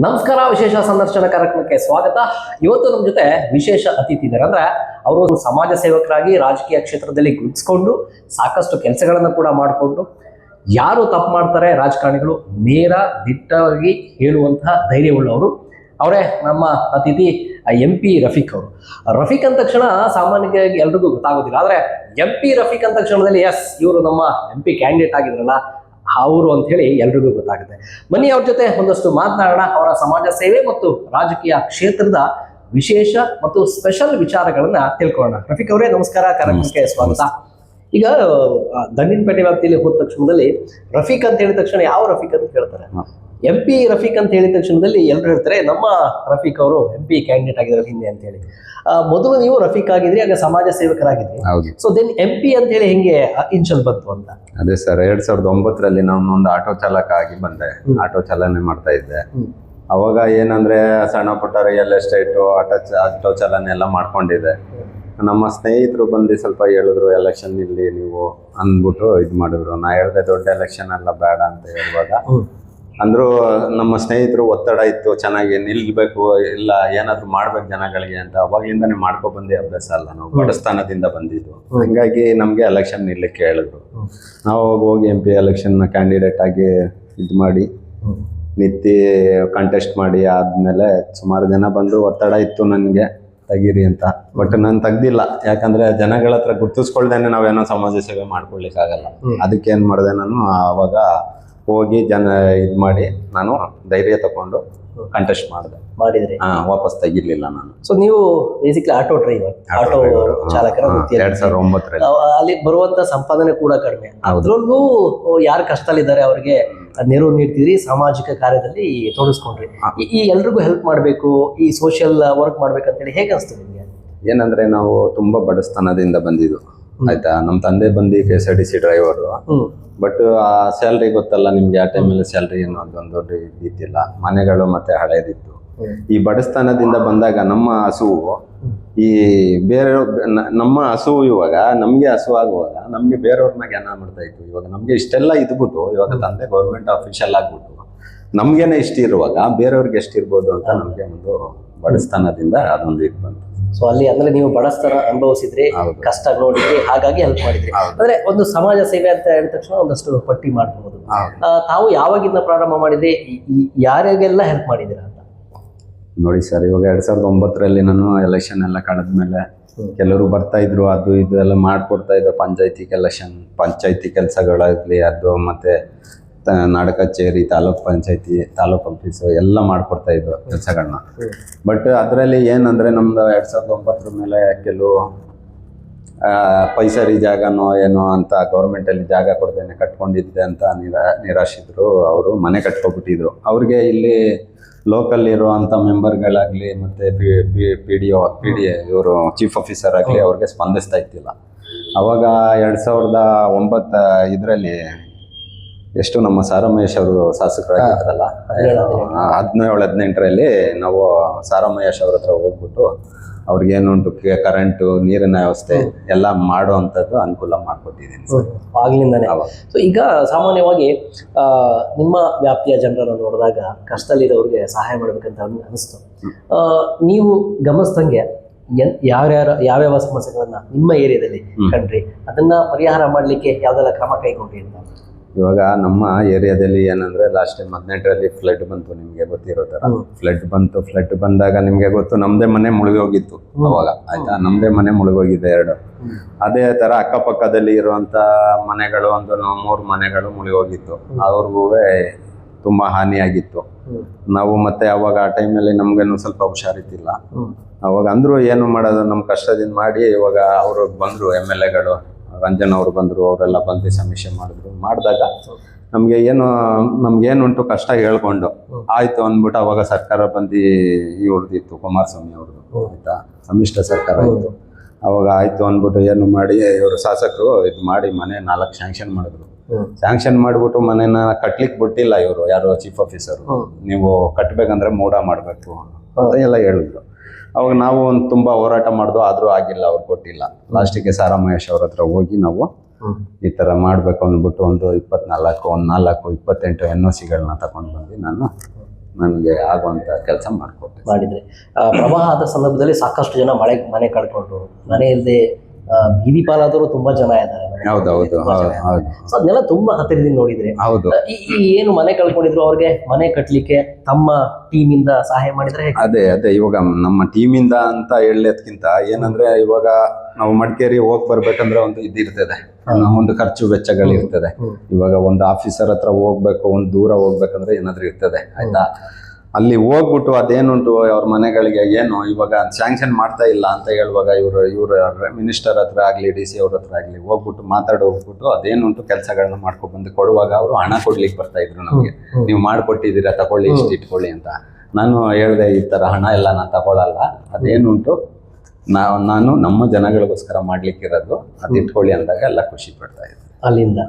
ನಮಸ್ಕಾರ. ವಿಶೇಷ ಸಂದರ್ಶನ ಕಾರ್ಯಕ್ರಮಕ್ಕೆ ಸ್ವಾಗತ. ಇವತ್ತು ನಮ್ಮ ಜೊತೆ ವಿಶೇಷ ಅತಿಥಿ ಇದ್ದಾರೆ. ಅಂದ್ರೆ ಅವರು ಸಮಾಜ ಸೇವಕರಾಗಿ ರಾಜಕೀಯ ಕ್ಷೇತ್ರದಲ್ಲಿ ಗುರುತಿಸಿಕೊಂಡು ಸಾಕಷ್ಟು ಕೆಲಸಗಳನ್ನು ಕೂಡ ಮಾಡಿಕೊಂಡು ಯಾರು ತಪ್ಪು ಮಾಡ್ತಾರೆ ರಾಜಕಾರಣಿಗಳು ನೇರ ದಿಟ್ಟವಾಗಿ ಹೇಳುವಂತಹ ಧೈರ್ಯವುಳ್ಳವರು. ಅವರೇ ನಮ್ಮ ಅತಿಥಿ MP ರಫೀಕ್ ಅವರು. ರಫೀಕ್ ಅಂದ ತಕ್ಷಣ ಸಾಮಾನ್ಯವಾಗಿ ಎಲ್ರಿಗೂ ಗೊತ್ತಾಗೋದಿಲ್ಲ, ಆದರೆ MP ರಫೀಕ್ ಅಂದ ತಕ್ಷಣದಲ್ಲಿ ಎಸ್ ಇವರು ನಮ್ಮ MP ಕ್ಯಾಂಡಿಡೇಟ್ ಆಗಿದ್ರಲ್ಲ ಅವರು ಅಂತ ಹೇಳಿ ಎಲ್ರಿಗೂ ಗೊತ್ತಾಗುತ್ತೆ. ಬನ್ನಿ ಅವ್ರ ಜೊತೆ ಒಂದಷ್ಟು ಮಾತನಾಡೋಣ. ಅವರ ಸಮಾಜ ಸೇವೆ ಮತ್ತು ರಾಜಕೀಯ ಕ್ಷೇತ್ರದ ವಿಶೇಷ ಮತ್ತು ಸ್ಪೆಷಲ್ ವಿಚಾರಗಳನ್ನ ತಿಳ್ಕೊಳ್ಳೋಣ. ರಫೀಕ್ ಅವರೇ ನಮಸ್ಕಾರ, ಕಾರ್ಯಕ್ರಮಕ್ಕೆ ಸ್ವಾಗತ. ಈಗ ದಂಡಿನಪೇಟೆ ವ್ಯಾಪ್ತಿಯಲ್ಲಿ ಹೋದ ತಕ್ಷಣದಲ್ಲಿ ರಫೀಕ್ ಅಂತ ಹೇಳಿದ ತಕ್ಷಣ ಯಾವ ರಫೀಕ್ ಅಂತ ಕೇಳ್ತಾರೆ. MP ರಫೀಕ್ ಅಂತ ಹೇಳಿದ ತಕ್ಷಣದಲ್ಲಿ ಎಲ್ಲರೂ ಹೇಳ್ತಾರೆ ನಮ್ಮ ರಫೀಕ್ ಅವರು MP ಕ್ಯಾಂಡಿಡೇಟ್ ಆಗಿದ್ದಾರೆ ಹಿಂದೆ ಅಂತ ಹೇಳಿ. ಮೊದಲು ನೀವು ರಫೀಕ್ ಆಗಿದ್ರಿ, ಆಗ ಸಮಾಜ ಸೇವಕರಾಗಿದ್ರಿ. ಸೊ ದೆನ್ MP ಅಂತ ಹೇಳಿ ಹೆಂಗೆ ಇನ್ಶಲ್ ಬಂತು ಅಂತ? ಅದೇ ಸರ್, 2009ರಲ್ಲಿ ನಾನು ಒಂದು ಆಟೋ ಚಾಲಕ ಆಗಿ ಬಂದೆ. ಆಟೋ ಚಾಲನೆ ಮಾಡ್ತಾ ಇದ್ದೆ. ಅವಾಗ ಏನಂದ್ರೆ ಸಣ್ಣ ಪುಟ್ಟ ರಿಯಲ್ ಎಸ್ಟೇಟು ಆಟೋ ಚಾಲನೆ ಎಲ್ಲ ಮಾಡ್ಕೊಂಡಿದ್ದೆ. ನಮ್ಮ ಸ್ನೇಹಿತರು ಬಂದು ಸ್ವಲ್ಪ ಹೇಳಿದ್ರು, ಎಲೆಕ್ಷನ್ ಇಲ್ಲಿ ನೀವು ಅಂದ್ಬಿಟ್ಟು ಇದು ಮಾಡಿದ್ರು. ನಾ ಹೇಳಿದೆ ದೊಡ್ಡ ಎಲೆಕ್ಷನ್ ಎಲ್ಲ ಬೇಡ ಅಂತ ಹೇಳುವಾಗ ಅಂದ್ರು ನಮ್ಮ ಸ್ನೇಹಿತರು ಒತ್ತಡ ಇತ್ತು, ಚೆನ್ನಾಗಿ ನಿಲ್ಬೇಕು, ಇಲ್ಲ ಏನಾದ್ರು ಮಾಡ್ಬೇಕು ಜನಗಳಿಗೆ ಅಂತ. ಅವಾಗ್ಲಿಂದಾನೇ ಮಾಡ್ಕೊ ಬಂದಿ ಅಭ್ಯಾಸ ಅಲ್ಲ, ನಾವು ಬಡಸ್ಥಾನದಿಂದ ಬಂದಿದ್ದು. ಹಂಗಾಗಿ ನಮ್ಗೆ ಎಲೆಕ್ಷನ್ ನಿಲ್ಲಕ್ಕೆ ಹೇಳಿದ್ರು. ನಾವು ಹೋಗಿ MP ಎಲೆಕ್ಷನ್ ಕ್ಯಾಂಡಿಡೇಟ್ ಆಗಿ ಇದು ಮಾಡಿ ನಿಂತು ಕಂಟೆಸ್ಟ್ ಮಾಡಿ ಆದ್ಮೇಲೆ ಸುಮಾರು ಜನ ಬಂದು ಒತ್ತಡ ಇತ್ತು ನನಗೆ ತೆಗೀರಿ ಅಂತ. ಬಟ್ ನಾನು ತೆಗ್ದಿಲ್ಲ, ಯಾಕಂದ್ರೆ ಜನಗಳ ಹತ್ರ ಗುರ್ತಿಸ್ಕೊಳ್ದೇನೆ ನಾವೇನೋ ಸಮಾಜ ಸೇವೆ ಮಾಡ್ಕೊಳ್ಲಿಕ್ಕಾಗಲ್ಲ. ಅದಕ್ಕೆ ಏನ್ ಮಾಡಿದೆ, ನಾನು ಅವಾಗ ಹೋಗಿ ಇದು ಮಾಡಿ ನಾನು ಧೈರ್ಯ ತಗೊಂಡು ಕಂಟೆಸ್ಟ್ ಮಾಡಿದ್ರಿ. ವಾಪಸ್ ತೆಗಿರ್ಲಿಲ್ಲ ನಾನು. ಸೊ ನೀವು ಬೇಸಿಕ್ಲಿ ಆಟೋ ಡ್ರೈವರ್, ಆಟೋ ಚಾಲಕರ 2009ರಲ್ಲಿ. ಅಲ್ಲಿ ಬರುವಂತ ಸಂಪಾದನೆ ಕೂಡ ಕಡಿಮೆ. ಅದ್ರಲ್ಲೂ ಯಾರು ಕಷ್ಟದಲ್ಲಿದ್ದಾರೆ ಅವ್ರಿಗೆ ನೆರವು ನೀಡ್ತಿದ್ರಿ, ಸಾಮಾಜಿಕ ಕಾರ್ಯದಲ್ಲಿ ತೊಡಗಿಸ್ಕೊಂಡ್ರಿ. ಈ ಎಲ್ರಿಗೂ ಹೆಲ್ಪ್ ಮಾಡ್ಬೇಕು, ಈ ಸೋಷಿಯಲ್ ವರ್ಕ್ ಮಾಡ್ಬೇಕಂತೇಳಿ ಹೇಗೆ ಅನಿಸ್ತದೆ ನಿಮ್ಗೆ? ಏನಂದ್ರೆ ನಾವು ತುಂಬಾ ಬಡಸ್ಥಾನದಿಂದ ಬಂದಿದ್ದು ಆಯ್ತಾ. ನಮ್ಮ ತಂದೆ ಬಂದು KSRTC ಡ್ರೈವರು. ಬಟ್ ಆ ಸ್ಯಾಲ್ರಿ ಗೊತ್ತಲ್ಲ ನಿಮ್ಗೆ, ಆ ಟೈಮಲ್ಲಿ ಸ್ಯಾಲ್ರಿ ಏನೋ ಅದೊಂದು ದೊಡ್ಡ ಇದ್ದಿಲ್ಲ. ಮನೆಗಳು ಮತ್ತೆ ಹಳೇದಿತ್ತು. ಈ ಬಡಸ್ಥಾನದಿಂದ ಬಂದಾಗ ನಮ್ಮ ಹಸುವು ಈ ಬೇರೆ ನಮ್ಮ ಹಸುವು ಇವಾಗ ನಮ್ಗೆ ಹಸು ಆಗುವಾಗ ನಮ್ಗೆ ಬೇರೆಯವ್ರನ್ನ ಜ್ಞಾನ ಮಾಡ್ತಾ ಇತ್ತು. ಇವಾಗ ನಮ್ಗೆ ಇಷ್ಟೆಲ್ಲ ಇದ್ಬಿಟ್ಟು ಇವಾಗ ತಂದೆ ಗೌರ್ಮೆಂಟ್ ಆಫೀಷಿಯಲ್ ಆಗ್ಬಿಟ್ಟು ನಮ್ಗೇನೆ ಇಷ್ಟ ಇರುವಾಗ ಬೇರೆಯವ್ರಿಗೆ ಎಷ್ಟಿರ್ಬೋದು ಅಂತ ನಮ್ಗೆ ಒಂದು ಬಡಸ್ಥಾನದಿಂದ ಅದೊಂದು ಇದು ಬಂತು. ಸೊ ಅಲ್ಲಿ ಅಂದ್ರೆ ನೀವು ಬಡಸ್ತನ ಅನುಭವಿಸಿದ್ರಿ, ಕಷ್ಟ ನೋಡಿದ್ರಿ, ಹಾಗಾಗಿ ಹೆಲ್ಪ್ ಮಾಡಿದ್ರಿ. ಅಂದ್ರೆ ಒಂದು ಸಮಾಜ ಸೇವೆ ಅಂತ ಹೇಳಿದ ತಕ್ಷಣ ಒಂದಷ್ಟು ಪಟ್ಟಿ ಮಾಡಬಹುದು. ತಾವು ಯಾವಾಗಿಂದ ಪ್ರಾರಂಭ ಮಾಡಿದ್ರಿ, ಯಾರಿಗೆಲ್ಲ ಹೆಲ್ಪ್ ಮಾಡಿದಿರ ಅಂತ? ನೋಡಿ ಸರ್, ಇವಾಗ 2009ರಲ್ಲಿ ನಾನು ಎಲೆಕ್ಷನ್ ಎಲ್ಲ ಕಳೆದ್ಮೇಲೆ ಕೆಲವರು ಬರ್ತಾ ಇದ್ರು, ಅದು ಇದು ಎಲ್ಲ ಮಾಡ್ಕೊಡ್ತಾ ಇದ್ರು. ಪಂಚಾಯತಿ ಕೆಲಸಗಳಾಗ್ಲಿ, ಅದು ಮತ್ತೆ ನಾಡ ಕಚೇರಿ, ತಾಲೂಕ್ ಪಂಚಾಯತಿ, ತಾಲೂಕ್ ಆಫೀಸು ಎಲ್ಲ ಮಾಡ್ಕೊಡ್ತಾ ಇದ್ರು ಕೆಲಸಗಳನ್ನ. ಬಟ್ ಅದರಲ್ಲಿ ಏನಂದ್ರೆ ನಮ್ದು 2009 ಮೇಲೆ ಕೆಲವು ಪೈಸರಿ ಜಾಗನೋ ಏನೋ ಅಂತ ಗೌರ್ಮೆಂಟಲ್ಲಿ ಜಾಗ ಕೊಡ್ದೇನೆ ಕಟ್ಕೊಂಡಿದ್ದೆ ಅಂತ ನಿರಾಶಿದ್ರು. ಅವರು ಮನೆ ಕಟ್ಕೊಬಿಟ್ಟಿದ್ರು. ಅವ್ರಿಗೆ ಇಲ್ಲಿ ಲೋಕಲ್ ಇರುವಂಥ ಮೆಂಬರ್ಗಳಾಗಲಿ ಮತ್ತು PDO ಇವರು ಚೀಫ್ ಆಫೀಸರ್ ಆಗಲಿ ಅವ್ರಿಗೆ ಸ್ಪಂದಿಸ್ತಾ ಇತ್ತಿಲ್ಲ. ಅವಾಗ 2009 ಇದರಲ್ಲಿ ಎಷ್ಟು ನಮ್ಮ ಸಾರಮಹೇಶ್ ಅವರು ಶಾಸಕರಾಗಿದ್ರಲ್ಲ, 17-18ರಲ್ಲಿ ನಾವು ಸಾರಮಹೇಶ್ ಅವ್ರ ಹತ್ರ ಹೋಗ್ಬಿಟ್ಟು ಅವ್ರಿಗೇನುಂಟು ಕರೆಂಟು, ನೀರಿನ ವ್ಯವಸ್ಥೆ ಎಲ್ಲ ಮಾಡುವಂಥದ್ದು ಅನುಕೂಲ ಮಾಡಿಕೊಟ್ಟಿದ್ದೀನಿ ಆಗ್ಲಿಂದಾನೆ. ಸೊ ಈಗ ಸಾಮಾನ್ಯವಾಗಿ ನಿಮ್ಮ ವ್ಯಾಪ್ತಿಯ ಜನರನ್ನು ನೋಡಿದಾಗ ಕಷ್ಟದಲ್ಲಿರೋರಿಗೆ ಸಹಾಯ ಮಾಡ್ಬೇಕಂತ ಅನಿಸ್ತು. ನೀವು ಗಮನಿಸ್ದಂಗೆ ಯಾವ್ಯಾವ ಸಮಸ್ಯೆಗಳನ್ನ ನಿಮ್ಮ ಏರಿಯಾದಲ್ಲಿ ಕಂಡ್ರಿ, ಅದನ್ನ ಪರಿಹಾರ ಮಾಡ್ಲಿಕ್ಕೆ ಯಾವ್ದೆಲ್ಲ ಕ್ರಮ ಕೈಗೊಂಡ್ರಿ ಅಂತ? ಇವಾಗ ನಮ್ಮ ಏರಿಯಾದಲ್ಲಿ ಏನಂದ್ರೆ ಲಾಸ್ಟ್ ಟೈಮ್ 18ರಲ್ಲಿ ಫ್ಲಡ್ ಬಂತು, ನಿಮ್ಗೆ ಗೊತ್ತಿರೋ ತರ. ಫ್ಲಡ್ ಬಂದಾಗ ನಿಮ್ಗೆ ಗೊತ್ತು, ನಮ್ದೇ ಮನೆ ಮುಳುಗೋಗಿತ್ತು ಅವಾಗ ಆಯ್ತಾ. ನಮ್ದೇ ಮನೆ ಮುಳುಗೋಗಿದೆ 2. ಅದೇ ತರ ಅಕ್ಕಪಕ್ಕದಲ್ಲಿ ಇರುವಂತ ಮನೆಗಳು ಒಂದು 3 ಮನೆಗಳು ಮುಳುಗೋಗಿತ್ತು. ಅವ್ರಿಗೂ ತುಂಬಾ ಹಾನಿಯಾಗಿತ್ತು. ನಾವು ಮತ್ತೆ ಅವಾಗ ಆ ಟೈಮಲ್ಲಿ ನಮ್ಗೇನು ಸ್ವಲ್ಪ ಹುಷಾರಿತ್ತಿಲ್ಲ. ಅವಾಗ ಅಂದ್ರು ಏನು ಮಾಡೋದು, ನಮ್ಮ ಕಷ್ಟದಿಂದ ಮಾಡಿ. ಇವಾಗ ಅವರು ಬಂದ್ರು, MLAಗಳು ರಂಜನ್ ಅವರು ಬಂದರು, ಅವರೆಲ್ಲ ಬಂದು ಸಮೀಕ್ಷೆ ಮಾಡಿದಾಗ ನಮ್ಗೇನುಂಟು ಕಷ್ಟ ಹೇಳ್ಕೊಂಡು ಆಯ್ತು ಅಂದ್ಬಿಟ್ಟು ಅವಾಗ ಸರ್ಕಾರ ಬಂದು ಇವ್ರದ್ದಿತ್ತು, ಕುಮಾರಸ್ವಾಮಿ ಅವ್ರದ್ದು ಆಯ್ತಾ, ಸಮ್ಮಿಶ್ರ ಸರ್ಕಾರ ಇತ್ತು. ಅವಾಗ ಆಯ್ತು ಅಂದ್ಬಿಟ್ಟು ಏನು ಮಾಡಿ ಇವರು ಶಾಸಕರು ಇದು ಮಾಡಿ ಮನೆ 4 ಸ್ಯಾಂಕ್ಷನ್ ಮಾಡಿದ್ರು. ಸ್ಯಾಂಕ್ಷನ್ ಮಾಡಿಬಿಟ್ಟು ಮನೇನ ಕಟ್ಲಿಕ್ಕೆ ಬಿಟ್ಟಿಲ್ಲ ಇವರು, ಯಾರು ಚೀಫ್ ಆಫೀಸರು. ನೀವು ಕಟ್ಟಬೇಕಂದ್ರೆ ಮೂಡ ಮಾಡಬೇಕು ಅಂತ ಎಲ್ಲ ಹೇಳಿದ್ರು. ಅವಾಗ ನಾವು ಒಂದು ತುಂಬ ಹೋರಾಟ ಮಾಡಿದ್ವು, ಆದರೂ ಆಗಿಲ್ಲ, ಅವ್ರು ಕೊಟ್ಟಿಲ್ಲ. ಲಾಸ್ಟಿಗೆ ಸಾರಮಹೇಶ್ ಅವ್ರ ಹತ್ರ ಹೋಗಿ ನಾವು ಈ ಥರ ಮಾಡಬೇಕು ಅಂದ್ಬಿಟ್ಟು ಒಂದು 24, 28 NOCಗಳನ್ನ ತಗೊಂಡು ಬಂದು ನಾನು ನನಗೆ ಆಗುವಂತ ಕೆಲಸ ಮಾಡ್ಕೊಟ್ಟೆ. ಮಾಡಿದ್ರಿ. ಪ್ರವಾಹದ ಸಂದರ್ಭದಲ್ಲಿ ಸಾಕಷ್ಟು ಜನ ಮನೆ ಕಳ್ಕೊಂಡ್ರು, ಮನೆ ಇಲ್ಲದೆ ಬೀದಿ ಪಾಲಾದವರು ತುಂಬಾ ಜನ ಇದ್ದಾರೆ. ಹೌದೌದು ಹೌದು. ಸೊ ಅದನ್ನೆಲ್ಲ ತುಂಬಾ ಹತ್ತಿರದಿಂದ ನೋಡಿದ್ರೆ. ಹೌದು. ಈ ಏನು ಮನೆ ಕಳ್ಕೊಂಡಿದ್ರು ಅವ್ರಿಗೆ ಮನೆ ಕಟ್ಲಿಕ್ಕೆ ತಮ್ಮ ಟೀಮ್ ಇಂದ ಸಹಾಯ ಮಾಡಿದ್ರೆ ಹೇಗೆ? ಅದೇ ಇವಾಗ ನಮ್ಮ ಟೀಮಿಂದ ಅಂತ ಹೇಳೋದ್ಕಿಂತ ಏನಂದ್ರೆ, ಇವಾಗ ನಾವು ಮಡಿಕೇರಿ ಹೋಗಿ ಬರ್ಬೇಕಂದ್ರೆ ಒಂದು ಇದಿರ್ತದೆ, ಒಂದು ಖರ್ಚು ವೆಚ್ಚಗಳಿರ್ತದೆ. ಇವಾಗ ಒಂದು ಆಫೀಸರ್ ಹತ್ರ ಹೋಗ್ಬೇಕು, ಒಂದು ದೂರ ಹೋಗ್ಬೇಕಂದ್ರೆ ಏನಾದ್ರು ಇರ್ತದೆ, ಆಯ್ತಾ. ಅಲ್ಲಿ ಹೋಗ್ಬಿಟ್ಟು ಅದೇನುಂಟು ಅವ್ರ ಮನೆಗಳಿಗೆ ಏನು ಇವಾಗ ಸ್ಯಾಂಕ್ಷನ್ ಮಾಡ್ತಾ ಇಲ್ಲ ಅಂತ ಹೇಳುವಾಗ ಇವ್ರ ಮಿನಿಸ್ಟರ್ ಹತ್ರ ಆಗ್ಲಿ, DC ಅವ್ರ ಹತ್ರ ಆಗ್ಲಿ ಹೋಗ್ಬಿಟ್ಟು ಹೋಗ್ಬಿಟ್ಟು ಅದೇನುಂಟು ಕೆಲಸಗಳನ್ನ ಮಾಡ್ಕೊಂಡು ಬಂದು ಕೊಡುವಾಗ ಅವರು ಹಣ ಕೊಡ್ಲಿಕ್ಕೆ ಬರ್ತಾ ಇದ್ರು ನಮಗೆ. ನೀವು ಮಾಡ್ಕೊಟ್ಟಿದ್ದೀರಾ, ತಗೊಳ್ಳಿ, ಇಷ್ಟು ಇಟ್ಕೊಳ್ಳಿ ಅಂತ. ನಾನು ಹೇಳಿದೆ, ಈ ತರ ಹಣ ಎಲ್ಲ ನಾನು ತಗೊಳ್ಳಲ್ಲ, ಅದೇನುಂಟು ನಾನು ನಮ್ಮ ಜನಗಳಿಗೋಸ್ಕರ ಮಾಡ್ಲಿಕ್ಕಿರೋದು, ಅದು ಇಟ್ಕೊಳ್ಳಿ ಅಂದಾಗ ಎಲ್ಲ ಖುಷಿ ಪಡ್ತಾ ಇದ್ರು ಅಲ್ಲಿಂದ.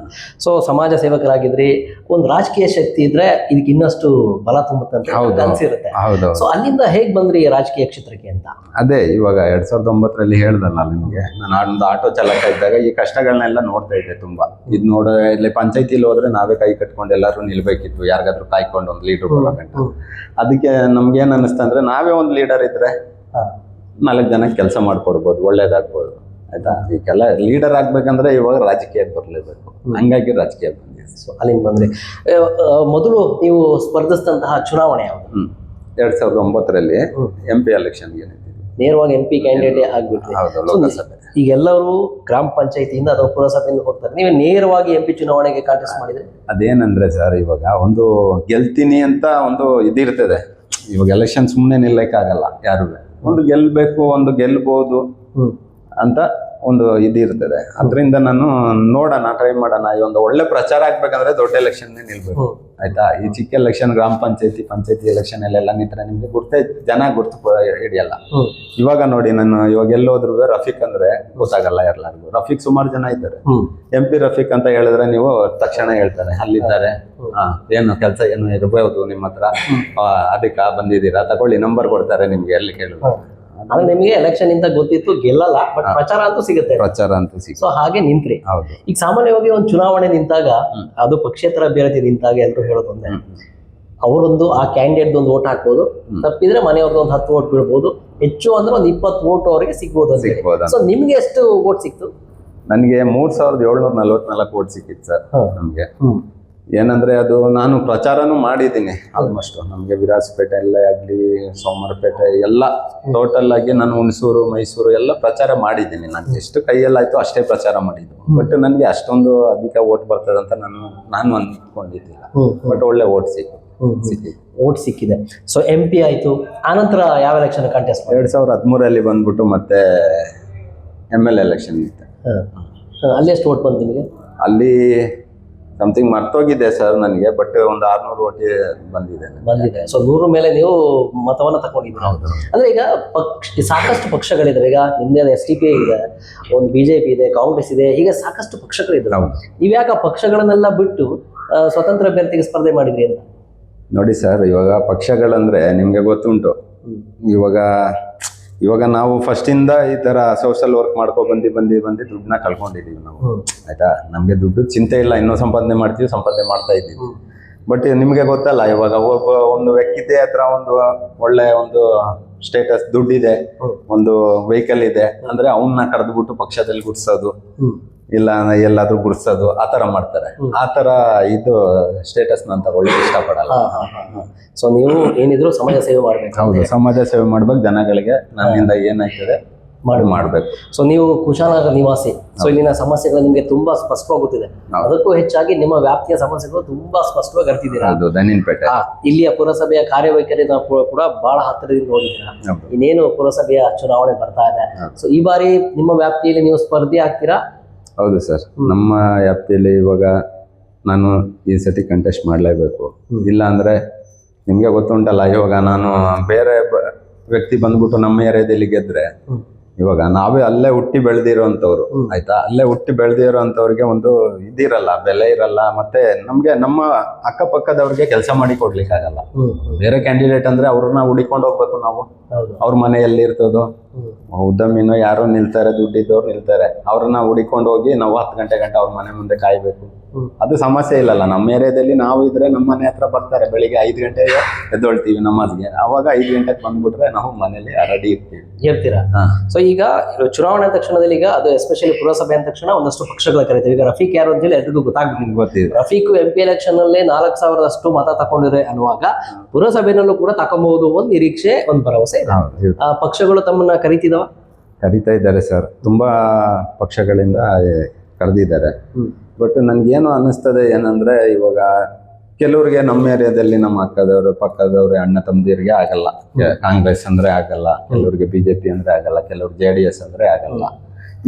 ಸೊ ಸಮಾಜ ಸೇವಕರಾಗಿದ್ರಿ, ಒಂದು ರಾಜಕೀಯ ಶಕ್ತಿ ಇದ್ರೆ ಇದಕ್ಕೆ ಇನ್ನಷ್ಟು ಬಲ ತುಂಬುತ್ತಂತ ಅನ್ಸಿರುತ್ತೆ. ಸೊ ಅಲ್ಲಿಂದ ಹೇಗ್ ಬಂದ್ರಿ ರಾಜಕೀಯ ಕ್ಷೇತ್ರಕ್ಕೆ ಅಂತ? ಅದೇ ಇವಾಗ 2009 ಹೇಳ್ದಲ್ಲ ನಿಮ್ಗೆ, ನಾನು ಒಂದು ಆಟೋ ಚಾಲಕ ಇದ್ದಾಗ ಈ ಕಷ್ಟಗಳನ್ನೆಲ್ಲ ನೋಡ್ತಾ ಇದ್ದೆ ತುಂಬಾ. ಇದು ಇಲ್ಲಿ ಪಂಚಾಯತಿಲಿ ಹೋದ್ರೆ ನಾವೇ ಕೈ ಕಟ್ಕೊಂಡು ಎಲ್ಲರೂ ನಿಲ್ಬೇಕಿತ್ತು, ಯಾರಿಗಾದ್ರೂ ಕಾಯ್ಕೊಂಡು ಒಂದು ಲೀಡರ್ ಬರೋಗಂಟ. ಅದಕ್ಕೆ ನಮ್ಗೇನ್ ಅನ್ನಿಸ್ತಾ ಅಂದ್ರೆ, ನಾವೇ ಒಂದು ಲೀಡರ್ ಇದ್ರೆ 4 ಜನಕ್ಕೆ ಕೆಲಸ ಮಾಡ್ಕೊಡ್ಬೋದು, ಒಳ್ಳೇದಾಗ್ಬೋದು, ಆಯ್ತಾ. ಈಗೆಲ್ಲ ಲೀಡರ್ ಆಗ್ಬೇಕಂದ್ರೆ ಇವಾಗ ರಾಜಕೀಯಕ್ಕೆ ಬರ್ಲೇಬೇಕು, ಹಂಗಾಗಿ ರಾಜಕೀಯಕ್ಕೆ ಬಂದಿದೆ. ಸೊ ಅಲ್ಲಿಂದ ಬಂದ್ರೆ ಮೊದಲು ನೀವು ಸ್ಪರ್ಧಿಸಿದಂತಹ ಚುನಾವಣೆ ಯಾವುದು? 2009 MP ಎಲೆಕ್ಷನ್ಗೆ ನೇರವಾಗಿ MP ಕ್ಯಾಂಡಿಡೇಟ್ ಆಗ್ಬಿಟ್ರಿ. ಲೋಕಸಭೆ. ಈಗ ಎಲ್ಲರೂ ಗ್ರಾಮ ಪಂಚಾಯತಿಯಿಂದ ಅಥವಾ ಪುರಸಭೆಯಿಂದ ಹೋಗ್ತಾರೆ, ನೀವೇ ನೇರವಾಗಿ MP ಚುನಾವಣೆಗೆ ಕಾಂಟೆಸ್ಟ್ ಮಾಡಿದ್ರೆ? ಅದೇನಂದ್ರೆ ಸರ್, ಇವಾಗ ಒಂದು ಗೆಲ್ತೀನಿ ಅಂತ ಒಂದು ಇದಿರ್ತದೆ. ಇವಾಗ ಎಲೆಕ್ಷನ್ ಸುಮ್ಮನೆ ನಿಲ್ಲಕ್ಕಾಗಲ್ಲ ಯಾರು. ಒಂದು ಗೆಲ್ಬೇಕು, ಒಂದು ಗೆಲ್ಬಹುದು ಅಂತ ಒಂದು ಇದಿರ್ತದೆ. ಅದರಿಂದ ನಾನು ನೋಡೋಣ, ಟ್ರೈ ಮಾಡೋಣ, ಈ ಒಂದು ಒಳ್ಳೆ ಪ್ರಚಾರ ಆಗ್ಬೇಕಂದ್ರೆ ದೊಡ್ಡ ಎಲೆಕ್ಷನ್ ನಿಲ್ಬೇಕು, ಆಯ್ತಾ. ಈ ಚಿಕ್ಕ ಎಲೆಕ್ಷನ್, ಗ್ರಾಮ ಪಂಚಾಯತಿ ಎಲೆಕ್ಷನ್ ಅಲ್ಲೆಲ್ಲ ನಿಂತ್ರೆ ನಿಮ್ಗೆ ಜನ ಗುರ್ತು ಹಿಡಿಯಲ್ಲ. ಇವಾಗ ನೋಡಿ, ನಾನು ಇವಾಗ ಎಲ್ಲೋದ್ರು ರಫೀಕ್ ಅಂದ್ರೆ ಗೊತ್ತಾಗಲ್ಲ ಯಾರಿಗೂ. ರಫೀಕ್ ಸುಮಾರು ಜನ ಇದ್ದಾರೆ. MP ರಫೀಕ್ ಅಂತ ಹೇಳಿದ್ರೆ ನೀವು ತಕ್ಷಣ ಹೇಳ್ತಾರೆ, ಅಲ್ಲಿದ್ದಾರೆ, ಏನು ಕೆಲಸ ಏನು ಇರಬಹುದು ನಿಮ್ಮ ಹತ್ರ, ಅದಕ್ಕೆ ಬಂದಿದ್ದೀರಾ, ತಗೊಳ್ಳಿ, ನಂಬರ್ ಕೊಡ್ತಾರೆ ನಿಮ್ಗೆ, ಎಲ್ಲಿ ಕೇಳಿದ್ರು. ಅಂದ್ರೆ ನಿಮಗೆ ಎಲೆಕ್ಷನ್ ಇಂದ ಗೊತ್ತಿತ್ತು ಗೆಲ್ಲಲ್ಲ, ಬಟ್ ಪ್ರಚಾರ ಅಂತೂ ಸಿಗುತ್ತೆ. ಸೊ ಹಾಗೆ ನಿಂತ್ರಿ. ಈಗ ಸಾಮಾನ್ಯವಾಗಿ ಒಂದು ಚುನಾವಣೆ ನಿಂತಾಗ, ಅದು ಪಕ್ಷೇತರ ಅಭ್ಯರ್ಥಿ ನಿಂತಾಗ ಎಲ್ಲರೂ ಹೇಳೋದೊಂದೇ, ಅವರೊಂದು ಆ ಕ್ಯಾಂಡಿಡೇಟ್ ಒಂದು ಓಟ್ ಹಾಕ್ಬೋದು, ತಪ್ಪಿದ್ರೆ ಮನೆಯವ್ರದ್ದು ಒಂದು 10 ಓಟ್ ಬೀಳ್ಬೋದು, ಹೆಚ್ಚು ಅಂದ್ರೆ ಒಂದು 20 ಓಟ್ ಅವರಿಗೆ ಸಿಗ್ಬೋದು. ಸೊ ನಿಮ್ಗೆ ಎಷ್ಟು ಓಟ್ ಸಿಕ್ತು? ನನಗೆ 3744 ಓಟ್ ಸಿಕ್ಕಿತ್ತು ಸರ್. ನಮ್ಗೆ ಏನಂದ್ರೆ, ಅದು ನಾನು ಪ್ರಚಾರನೂ ಮಾಡಿದ್ದೀನಿ ಆಲ್ಮೋಸ್ಟ್. ನಮ್ಗೆ ವಿರಾಜಪೇಟೆ ಎಲ್ಲ ಆಗ್ಲಿ, ಸೋಮವಾರಪೇಟೆ ಎಲ್ಲ ಟೋಟಲ್ ಆಗಿ ನಾನು ಹುಣಸೂರು, ಮೈಸೂರು ಎಲ್ಲ ಪ್ರಚಾರ ಮಾಡಿದ್ದೀನಿ. ನಾನು ಎಷ್ಟು ಕೈಯಲ್ಲಾಯ್ತು ಅಷ್ಟೇ ಪ್ರಚಾರ ಮಾಡಿದ್ದು. ಬಟ್ ನನಗೆ ಅಷ್ಟೊಂದು ಅಧಿಕ ಓಟ್ ಬರ್ತದಂತ ನಾನು ಅಂದ್ಕೊಂಡಿದ್ದಿಲ್ಲ. ಬಟ್ ಒಳ್ಳೆ ಓಟ್ ಓಟ್ ಸಿಕ್ಕಿದೆ. ಸೊ MP ಆಯ್ತು, ಆನಂತರ ಯಾವ ಎಲೆಕ್ಷನ್ ಕಾಂಟೆಸ್ಟ್? 2013 ಬಂದ್ಬಿಟ್ಟು ಮತ್ತೆ MLA ಎಲೆಕ್ಷನ್ ಇತ್ತು. ಅಲ್ಲಿ ಎಷ್ಟು ಓಟ್ ಬಂತು ನಿಮಗೆ? ಅಲ್ಲಿ ಸಮಥಿಂಗ್ ಮರ್ತೋಗಿದೆ ಸರ್ ನನಗೆ, ಬಟ್ ಒಂದು 600 ಓಟ್ ಬಂದಿದೆ. ಸೊ 100 ಮೇಲೆ ನೀವು ಮತವನ್ನ ತಗೊಂಡಿದ್ದೀರಿ. ಅಂದ್ರೆ ಈಗ ಸಾಕಷ್ಟು ಪಕ್ಷಗಳಿದಾವೆ. ಈಗ ನಿಮ್ದೇ SDP ಇದೆ, ಒಂದು BJP ಇದೆ, ಕಾಂಗ್ರೆಸ್ ಇದೆ, ಈಗ ಸಾಕಷ್ಟು ಪಕ್ಷಗಳಿದ್ದಾವೆ. ನೀವ್ಯಾಕೆ ಆ ಪಕ್ಷಗಳನ್ನೆಲ್ಲ ಬಿಟ್ಟು ಸ್ವತಂತ್ರ ಅಭ್ಯರ್ಥಿಗೆ ಸ್ಪರ್ಧೆ ಮಾಡಿದ್ರಿ ಅಂತ? ನೋಡಿ ಸರ್, ಇವಾಗ ಪಕ್ಷಗಳಂದ್ರೆ ನಿಮ್ಗೆ ಗೊತ್ತುಂಟು. ಇವಾಗ ನಾವು ಫಸ್ಟಿಂದ ಈ ತರ ಸೋಷಿಯಲ್ ವರ್ಕ್ ಮಾಡ್ಕೊ ಬಂದು ದುಡ್ಡನ್ನ ಕಳ್ಕೊಂಡಿದೀವಿ ನಾವು, ಆಯ್ತಾ. ನಮ್ಗೆ ದುಡ್ಡು ಚಿಂತೆ ಇಲ್ಲ, ಇನ್ನೂ ಸಂಪಾದನೆ ಮಾಡ್ತಾ ಇದ್ದೀವಿ. ಬಟ್ ನಿಮ್ಗೆ ಗೊತ್ತಲ್ಲ, ಇವಾಗ ಒಂದು ವ್ಯಕ್ತಿ ಹತ್ರ ಒಂದು ಒಳ್ಳೆ ಒಂದು ಸ್ಟೇಟಸ್, ದುಡ್ಡಿದೆ, ಒಂದು ವೆಹಿಕಲ್ ಇದೆ ಅಂದ್ರೆ ಅವನ್ನ ಕರೆದ್ಬಿಟ್ಟು ಪಕ್ಷದಲ್ಲಿ ಗುಡ್ಸೋದು, ಇಲ್ಲ ಎಲ್ಲಾದ್ರೂ ಗುಡ್ಸೋದು, ಆ ತರ ಮಾಡ್ತಾರೆ. ಆ ತರ ಇದು ಸ್ಟೇಟಸ್ ನಾನು ತಗೊಳ್ಳಿಕ್ಕೆ ಇಷ್ಟಪಡಲ್ಲ. ಸೊ ನೀವು ಏನಿದ್ರು ಸಮಾಜ ಸೇವೆ ಮಾಡ್ಬೇಕು. ಹೌದು, ಸಮಾಜ ಸೇವೆ ಮಾಡ್ಬೇಕು, ಜನಗಳಿಗೆ ನನ್ನಿಂದ ಏನಾಗ್ತದೆ ಮಾಡ್ಬೇಕು. ಸೊ ನೀವು ಕುಶಾಲನಗರ ನಿವಾಸಿ. ಸೊ ಇಲ್ಲಿನ ಸಮಸ್ಯೆಗಳು ನಿಮ್ಗೆ ತುಂಬಾ ಸ್ಪಷ್ಟವಾಗುತ್ತಿದೆ. ಅದಕ್ಕೂ ಹೆಚ್ಚಾಗಿ ನಿಮ್ಮ ವ್ಯಾಪ್ತಿಯ ಸಮಸ್ಯೆಗಳು ತುಂಬಾ ಸ್ಪಷ್ಟವಾಗಿ ಅರ್ತಿದ್ದೀರಾ. ದನಿನ್ಪೇಟೆ ಇಲ್ಲಿಯ ಪುರಸಭೆಯ ಕಾರ್ಯವೈಖರಿ ಕೂಡ ಬಹಳ ಹತ್ತಿರದಿಂದ ನೋಡಿದ್ದೀರಾ. ಇನ್ನೇನು ಪುರಸಭೆಯ ಚುನಾವಣೆ ಬರ್ತಾ ಇದೆ. ಸೊ ಈ ಬಾರಿ ನಿಮ್ಮ ವ್ಯಾಪ್ತಿಯಲ್ಲಿ ನೀವು ಸ್ಪರ್ಧೆ ಆಗ್ತೀರಾ? ಹೌದು ಸರ್, ನಮ್ಮ ವ್ಯಾಪ್ತಿಯಲ್ಲಿ ಇವಾಗ ನಾನು ಈ ಸತಿ ಕಂಟೆಸ್ಟ್ ಮಾಡಲೇಬೇಕು. ಇಲ್ಲ ಅಂದ್ರೆ ನಿಮ್ಗೆ ಗೊತ್ತುಂಟಲ್ಲ, ಇವಾಗ ನಾನು ಬೇರೆ ವ್ಯಕ್ತಿ ಬಂದ್ಬಿಟ್ಟು ನಮ್ಮ ಏರಿಯಾದಲ್ಲಿ ಗೆದ್ರೆ, ಇವಾಗ ನಾವೇ ಅಲ್ಲೇ ಹುಟ್ಟಿ ಬೆಳೆದಿರೋಂಥವ್ರು, ಆಯ್ತಾ. ಅಲ್ಲೇ ಹುಟ್ಟಿ ಬೆಳೆದಿರೋಂಥವ್ರಿಗೆ ಒಂದು ಇದಿರಲ್ಲ, ಬೆಲೆ ಇರಲ್ಲ. ಮತ್ತೆ ನಮ್ಗೆ ನಮ್ಮ ಅಕ್ಕಪಕ್ಕದವ್ರಿಗೆ ಕೆಲಸ ಮಾಡಿ ಕೊಡ್ಲಿಕ್ಕೆ ಆಗಲ್ಲ. ಬೇರೆ ಕ್ಯಾಂಡಿಡೇಟ್ ಅಂದ್ರೆ ಅವ್ರನ್ನ ಹುಡಿಕೊಂಡು ಹೋಗ್ಬೇಕು ನಾವು. ಹೌದು. ಅವ್ರ ಮನೆ ಎಲ್ಲಿರ್ತದೋ, ಉದ್ಯಮಿನೋ ಯಾರೋ ನಿಲ್ತಾರೆ, ದುಡ್ಡಿದ್ದವ್ರು ನಿಲ್ತಾರೆ, ಅವ್ರನ್ನ ಹುಡಿಕೊಂಡು ಹೋಗಿ ನಾವು 10 ಗಂಟೆ ಅವ್ರ ಮನೆ ಮುಂದೆ ಕಾಯ್ಬೇಕು. ಅದು ಸಮಸ್ಯೆ ಇಲ್ಲಲ್ಲ. ನಮ್ಮ ಏರಿಯಾದಲ್ಲಿ ನಾವು ಇದ್ರೆ ನಮ್ಮ ಮನೆ ಹತ್ರ ಬರ್ತಾರೆ. ಬೆಳಿಗ್ಗೆ 5 ಗಂಟೆಗೆ ಎದ್ದೊಳ್ತೀವಿ ನಮಾಜ್ಗೆ, ಅವಾಗ 5 ಗಂಟೆಗೆ ಬಂದ್ಬಿಟ್ರೆ ನಾವು ಮನೇಲಿ ರೆಡಿ ಇರ್ತೀರಾ. ಸೊ ಈಗ ಚುನಾವಣೆ ಅಂದ ತಕ್ಷಣದಲ್ಲಿ ಈಗ ಅದು ಎಸ್ಪೆಷಲಿ ಪುರಸಭೆ ಅಂದ ತಕ್ಷಣ ಒಂದಷ್ಟು ಪಕ್ಷಗಳ ಕರೀತೀವಿ. ಈಗ ರಫೀಕ್ ಯಾರು ಅಂತೇಳಿ ಎಲ್ರಿಗೂ ಗೊತ್ತಿದೆ. ರಫೀಕ್ MP ಎಲೆಕ್ಷನ್ ನಲ್ಲಿ 4,000 ಮತ ತಕೊಂಡಿದ್ರೆ ಅನ್ನುವಾಗ ಪುರಸಭೆನಲ್ಲೂ ಕೂಡ ತಕೊಂಬಹುದು ಒಂದು ನಿರೀಕ್ಷೆ, ಒಂದು ಭರವಸೆ ಇದೆ. ಪಕ್ಷಗಳು ತಮ್ಮನ್ನ ಕರೀತಾ ಇದ್ದಾರೆ ಸರ್. ತುಂಬಾ ಪಕ್ಷಗಳಿಂದ ಕರೆದಿದ್ದಾರೆ. ಬಟ್ ನನ್ಗೇನು ಅನ್ನಿಸ್ತದೆ ಏನಂದ್ರೆ, ಇವಾಗ ಕೆಲವ್ರಿಗೆ ನಮ್ಮ ಏರಿಯಾದಲ್ಲಿ ನಮ್ಮ ಅಕ್ಕದವರು ಪಕ್ಕದವ್ರು ಅಣ್ಣ ತಮ್ಮದಿರಿಗೆ ಆಗಲ್ಲ. ಕಾಂಗ್ರೆಸ್ ಅಂದ್ರೆ ಆಗಲ್ಲ, ಕೆಲವ್ರಿಗೆ BJP ಅಂದ್ರೆ ಆಗಲ್ಲ, ಕೆಲವ್ರು JDS ಅಂದ್ರೆ ಆಗಲ್ಲ.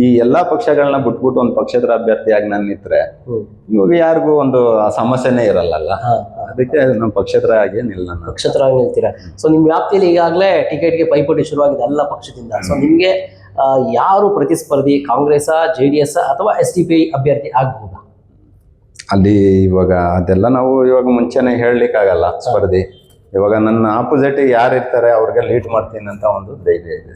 ಈ ಎಲ್ಲಾ ಪಕ್ಷಗಳನ್ನ ಬಿಟ್ಬಿಟ್ಟು ಒಂದು ಪಕ್ಷದ ಅಭ್ಯರ್ಥಿಯಾಗಿ ನಾನು ನಿಂತ್ರೆ ಇವಾಗ ಯಾರಿಗೂ ಒಂದು ಸಮಸ್ಯೆನೇ ಇರಲ್ಲ. ಅದಕ್ಕೆ ನಮ್ಮ ಪಕ್ಷೇತರ ಆಗಿ ಪಕ್ಷೇತರಾಗಿ ನಿಲ್ತೀರಾ. ಸೊ ನಿಮ್ ವ್ಯಾಪ್ತಿಯಲ್ಲಿ ಈಗಾಗಲೇ ಟಿಕೆಟ್ಗೆ ಪೈಪೋಟಿ ಶುರುವಾಗಿದೆ ಎಲ್ಲ ಪಕ್ಷದಿಂದ. ಸೊ ನಿಮ್ಗೆ ಯಾರು ಪ್ರತಿಸ್ಪರ್ಧಿ, ಕಾಂಗ್ರೆಸ್, JDS ಅಥವಾ SDPI ಅಭ್ಯರ್ಥಿ ಆಗ್ಬಹುದಾ? ಅಲ್ಲಿ ಇವಾಗ ಅದೆಲ್ಲ ನಾವು ಇವಾಗ ಮುಂಚೆನೆ ಹೇಳಲಿಕ್ಕಾಗಲ್ಲ ಸ್ಪರ್ಧಿ. ಇವಾಗ ನನ್ನ ಆಪೋಸಿಟ್ ಯಾರು ಇರ್ತಾರೆ ಅವ್ರಿಗೆ ಲೀಡ್ ಮಾಡ್ತೀನಿ ಅಂತ ಒಂದು ಧೈರ್ಯ ಇದೆ.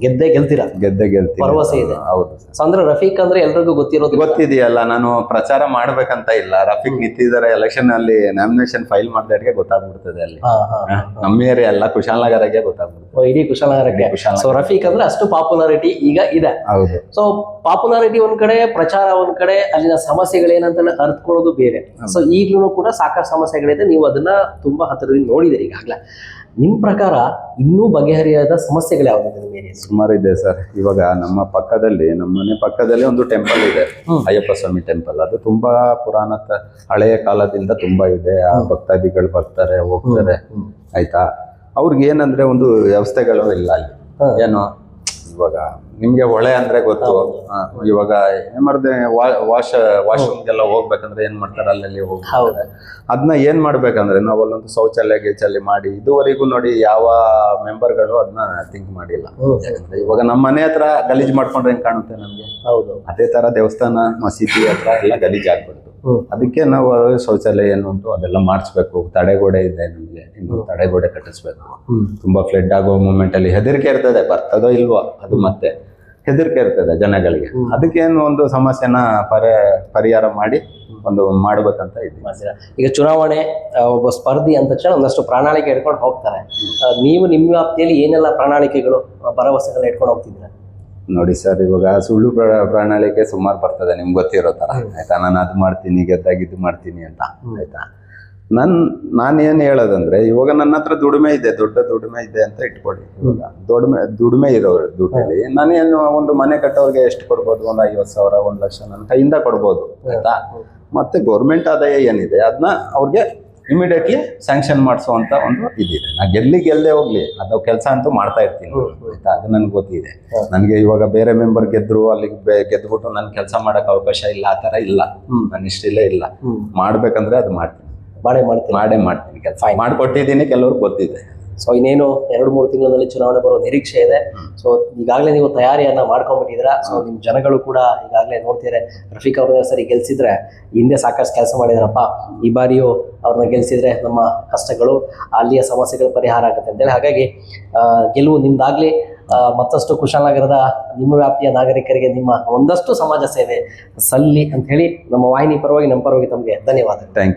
ಗೆದ್ದೇ ಗೆಲ್ತೀನಿ, ಭರವಸೆ ಇದೆ. ಹೌದು. ಅಂದ್ರೆ ರಫೀಕ್ ಅಂದ್ರೆ ಎಲ್ರಿಗೂ ಗೊತ್ತಿದೆಯಲ್ಲ. ನಾನು ಪ್ರಚಾರ ಮಾಡ್ಬೇಕಂತ ಇಲ್ಲ. ರಫೀಕ್ ನಿಂತಿದ್ದಾರೆ ಎಲೆಕ್ಷನ್ ಅಲ್ಲಿ, ನಾಮಿನೇಷನ್ ಫೈಲ್ ಮಾಡಿದಾಗೆ ಗೊತ್ತಾಗ್ಬಿಡ್ತದೆ ಅಲ್ಲಿ. ನಮ್ಮ ಏರಿಯಾ ಎಲ್ಲ ಕುಶಾಲನಗರಗೆ ಗೊತ್ತಾಗ್ಬಿಡ್ತದೆ, ಇಡೀ ಕುಶಾಲನಗರಕ್ಕೆ. ಸೊ ರಫೀಕ್ ಅಂದ್ರೆ ಅಷ್ಟು ಪಾಪ್ಯುಲಾರಿಟಿ ಈಗ ಇದೆ. ಹೌದು. ಸೊ ಪಾಪ್ಯುಲಾರಿಟಿ ಒಂದ್ ಕಡೆ, ಪ್ರಚಾರ ಒಂದ್ ಕಡೆ, ಅಲ್ಲಿನ ಸಮಸ್ಯೆಗಳೇನಂತ ಅರ್ಥಕೊಳ್ಳೋದು ಬೇರೆ. ಸೊ ಈಗ್ಲೂ ಕೂಡ ಸಾಕಷ್ಟು ಸಮಸ್ಯೆಗಳಿದೆ. ನೀವು ಅದನ್ನ ತುಂಬಾ ಹತ್ತಿರದಿಂದ ನೋಡಿದಿರಿ ಈಗಾಗಲೇ. ನಿಮ್ ಪ್ರಕಾರ ಇನ್ನೂ ಬಗೆಹರಿಯಾದ ಸಮಸ್ಯೆಗಳು ಯಾವ್ದು? ಸುಮಾರು ಇದೆ ಸರ್. ಇವಾಗ ನಮ್ಮ ಮನೆ ಪಕ್ಕದಲ್ಲಿ ಒಂದು ಟೆಂಪಲ್ ಇದೆ, ಅಯ್ಯಪ್ಪ ಸ್ವಾಮಿ ಟೆಂಪಲ್. ಅದು ತುಂಬಾ ಹಳೆಯ ಕಾಲದಿಂದ ತುಂಬಾ ಇದೆ. ಆ ಭಕ್ತಾದಿಗಳು ಬರ್ತಾರೆ, ಹೋಗ್ತಾರೆ. ಆಯ್ತಾ, ಅವ್ರಿಗೆ ಏನಂದ್ರೆ ಒಂದು ವ್ಯವಸ್ಥೆಗಳು ಇಲ್ಲ ಅಲ್ಲಿ. ಏನು ಇವಾಗ ನಿಮ್ಗೆ ಹೊಳೆ ಅಂದ್ರೆ ಗೊತ್ತು. ಇವಾಗ ಏನ್ ಮಾಡಿದೆ, ವಾಶ್ರೂಮ್ಗೆಲ್ಲ ಹೋಗ್ಬೇಕಂದ್ರೆ ಏನ್ ಮಾಡ್ತಾರೆ, ಅಲ್ಲಲ್ಲಿ ಹೋಗ್ತಾರೆ. ಅದನ್ನ ಏನ್ ಮಾಡ್ಬೇಕಂದ್ರೆ ನಾವು ಅಲ್ಲೊಂದು ಶೌಚಾಲಯ ಮಾಡಿ ಇದುವರೆಗೂ ನೋಡಿ ಯಾವ ಮೆಂಬರ್ಗಳು ಅದನ್ನ ಥಿಂಕ್ ಮಾಡಿಲ್ಲ. ಯಾಕಂದ್ರೆ ಇವಾಗ ನಮ್ಮ ಮನೆ ಹತ್ರ ಗಲೀಜ್ ಮಾಡ್ಕೊಂಡ್ರೆ ಹೆಂಗ್ ಕಾಣುತ್ತೆ ನಮ್ಗೆ, ಅದೇ ತರ ದೇವಸ್ಥಾನ ಮಸೀದಿ ಹತ್ರ ಎಲ್ಲ ಗಲೀಜ್ ಆಗ್ಬಿಡ್ತು. ಅದಕ್ಕೆ ನಾವು ಶೌಚಾಲಯ ಏನು ಉಂಟು ಅದೆಲ್ಲ ಮಾಡಿಸ್ಬೇಕು. ತಡೆಗೋಡೆ ಇದೆ ನಮ್ಗೆ, ಇನ್ನು ತಡೆಗೋಡೆ ಕಟ್ಟಿಸ್ಬೇಕು. ತುಂಬಾ ಫ್ಲಡ್ ಆಗೋ ಮೂಮೆಂಟ್ ಅಲ್ಲಿ ಹೆದರಿಕೆ ಇರ್ತದೆ, ಬರ್ತದೋ ಇಲ್ವೋ ಅದು ಮತ್ತೆ ಹೆದರಿಕೆ ಇರ್ತದೆ ಜನಗಳಿಗೆ. ಅದಕ್ಕೇನು ಒಂದು ಸಮಸ್ಯೆನ ಪರಿಹಾರ ಮಾಡಿ ಒಂದು ಮಾಡ್ಬೇಕಂತ ಇದ್ದೀವಿ. ಈಗ ಚುನಾವಣೆ, ಒಬ್ಬ ಸ್ಪರ್ಧಿ ಅಂದ ತಕ್ಷಣ ಒಂದಷ್ಟು ಪ್ರಣಾಳಿಕೆ ಇಟ್ಕೊಂಡು ಹೋಗ್ತಾರೆ. ನೀವು ನಿಮ್ಮ ವ್ಯಾಪ್ತಿಯಲ್ಲಿ ಏನೆಲ್ಲ ಪ್ರಣಾಳಿಕೆಗಳು, ಭರವಸೆಗಳು ಇಟ್ಕೊಂಡು ಹೋಗ್ತಿದ್ದೀರಾ? ನೋಡಿ ಸರ್, ಇವಾಗ ಸುಳ್ಳು ಪ್ರಣಾಳಿಕೆ ಸುಮಾರು ಬರ್ತದೆ, ನಿಮ್ಗೆ ಗೊತ್ತಿರೋ ತರ. ಆಯ್ತಾ, ನಾನು ಅದು ಮಾಡ್ತೀನಿ, ಗೆದ್ದಾಗ ಇದು ಮಾಡ್ತೀನಿ ಅಂತ. ಆಯ್ತಾ, ನಾನೇನು ಹೇಳೋದಂದ್ರೆ, ಇವಾಗ ನನ್ನ ಹತ್ರ ದುಡಿಮೆ ಇದೆ, ದೊಡ್ಡ ದುಡಿಮೆ ಇದೆ ಅಂತ ಇಟ್ಕೊಳ್ಳಿ. ಇವಾಗ ದುಡಿಮೆ ಇರೋರು ದುಡ್ಡಲ್ಲಿ ನಾನೇನು ಒಂದು ಮನೆ ಕಟ್ಟೋರಿಗೆ ಎಷ್ಟು ಕೊಡ್ಬೋದು, ಒಂದು 50,000 1 ಲಕ್ಷ ನನ್ನ ಕೈಯಿಂದ ಕೊಡ್ಬೋದು. ಆಯ್ತಾ, ಮತ್ತೆ ಗೌರ್ಮೆಂಟ್ ಆದಾಯ ಏನಿದೆ ಅದನ್ನ ಅವ್ರಿಗೆ ಇಮಿಡಿಯೇಟ್ಲಿ ಸ್ಯಾಂಕ್ಷನ್ ಮಾಡಿಸುವಂತ ಒಂದು ಇದಿದೆ. ನಾ ಗೆಲ್ಲೇ ಹೋಗ್ಲಿ ಅದು ಕೆಲಸ ಅಂತೂ ಮಾಡ್ತಾ ಇರ್ತೀನಿ. ಆಯ್ತಾ, ಅದು ನನ್ಗೆ ಗೊತ್ತಿದೆ. ನನಗೆ ಇವಾಗ ಬೇರೆ ಮೆಂಬರ್ ಗೆದ್ರು ಅಲ್ಲಿಗೆ ಗೆದ್ಬಿಟ್ಟು ನನ್ ಕೆಲಸ ಮಾಡಕ್ ಅವಕಾಶ ಇಲ್ಲ, ಆ ತರ ಇಲ್ಲ. ನನ್ನ ಇಷ್ಟಿಲ್ಲೇ ಇಲ್ಲ. ಮಾಡ್ಬೇಕಂದ್ರೆ ಅದು ಮಾಡೇ ಮಾಡ್ತೀನಿ. ಕೆಲಸ ಮಾಡ್ಕೊಟ್ಟಿದ್ದೀನಿ, ಕೆಲವ್ರಿಗೆ ಗೊತ್ತಿದೆ. ಸೊ ಇನ್ನೇನು 2-3 ತಿಂಗಳಲ್ಲಿ ಚುನಾವಣೆ ಬರೋ ನಿರೀಕ್ಷೆ ಇದೆ. ಸೊ ಈಗಾಗಲೇ ನೀವು ತಯಾರಿಯನ್ನ ಮಾಡ್ಕೊಂಡ್ಬಿಟ್ಟಿದ್ದೀರಾ. ಸೊ ನಿಮ್ ಜನಗಳು ಕೂಡ ಈಗಾಗಲೇ ನೋಡ್ತಿದ್ದಾರೆ, ರಫೀಕ್ ಅವ್ರನ್ನ ಸರಿ ಗೆಲ್ಸಿದ್ರೆ, ಹಿಂದೆ ಸಾಕಷ್ಟು ಕೆಲಸ ಮಾಡಿದಾರಪ್ಪ, ಈ ಬಾರಿಯೂ ಅವ್ರನ್ನ ಗೆಲ್ಸಿದ್ರೆ ನಮ್ಮ ಕಷ್ಟಗಳು, ಅಲ್ಲಿಯ ಸಮಸ್ಯೆಗಳು ಪರಿಹಾರ ಆಗುತ್ತೆ ಅಂತೇಳಿ. ಹಾಗಾಗಿ ಗೆಲುವು ನಿಮ್ದಾಗ್ಲಿ. ಮತ್ತಷ್ಟು ಕುಶಾಲನಗರದ ನಿಮ್ಮ ವ್ಯಾಪ್ತಿಯ ನಾಗರಿಕರಿಗೆ ನಿಮ್ಮ ಒಂದಷ್ಟು ಸಮಾಜ ಸೇವೆ ಸಲ್ಲಿ ಅಂತ ಹೇಳಿ ನಮ್ಮ ವಾಹಿನಿ ಪರವಾಗಿ, ನಮ್ಮ ಪರವಾಗಿ ತಮಗೆ ಧನ್ಯವಾದ. Thank you.